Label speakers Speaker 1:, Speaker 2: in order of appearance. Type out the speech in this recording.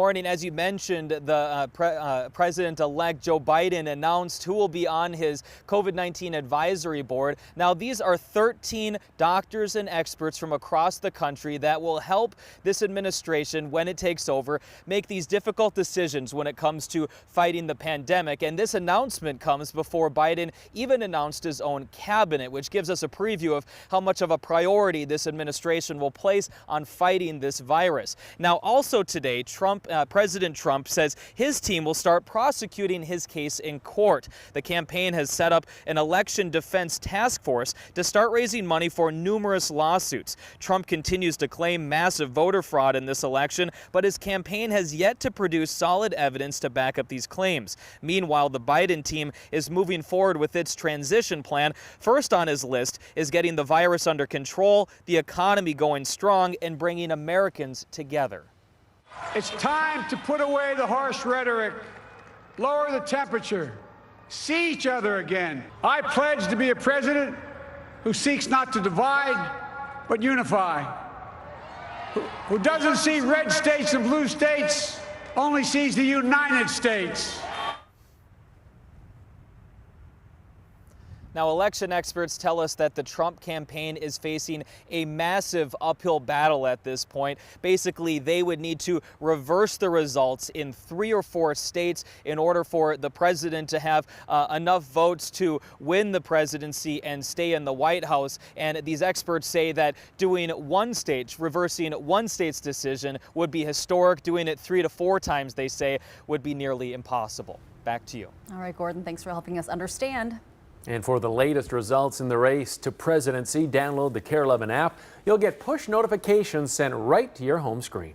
Speaker 1: Morning. As you mentioned, the President-elect Joe Biden announced who will be on his COVID-19 advisory board. Now, these are 13 doctors and experts from across the country that will help this administration, when it takes over, make these difficult decisions when it comes to fighting the pandemic. And this announcement comes before Biden even announced his own cabinet, which gives us a preview of how much of a priority this administration will place on fighting this virus. Now, also today, President Trump says his team will start prosecuting his case in court. The campaign has set up an election defense task force to start raising money for numerous lawsuits. Trump continues to claim massive voter fraud in this election, but his campaign has yet to produce solid evidence to back up these claims. Meanwhile, the Biden team is moving forward with its transition plan. First on his list is getting the virus under control, the economy going strong, and bringing Americans together.
Speaker 2: It's time to put away the harsh rhetoric, lower the temperature, see each other again. I pledge to be a president who seeks not to divide, but unify, who doesn't see red states and blue states, only sees the United States.
Speaker 1: Now, election experts tell us that the Trump campaign is facing a massive uphill battle at this point. Basically, they would need to reverse the results in 3 or 4 states in order for the president to have enough votes to win the presidency and stay in the White House. And these experts say that doing one state, reversing one state's decision would be historic. Doing it 3 to 4 times, they say, would be nearly impossible. Back to you.
Speaker 3: All right, Gordon, thanks for helping us understand.
Speaker 4: And for the latest results in the race to presidency, download the KARE 11 app. You'll get push notifications sent right to your home screen.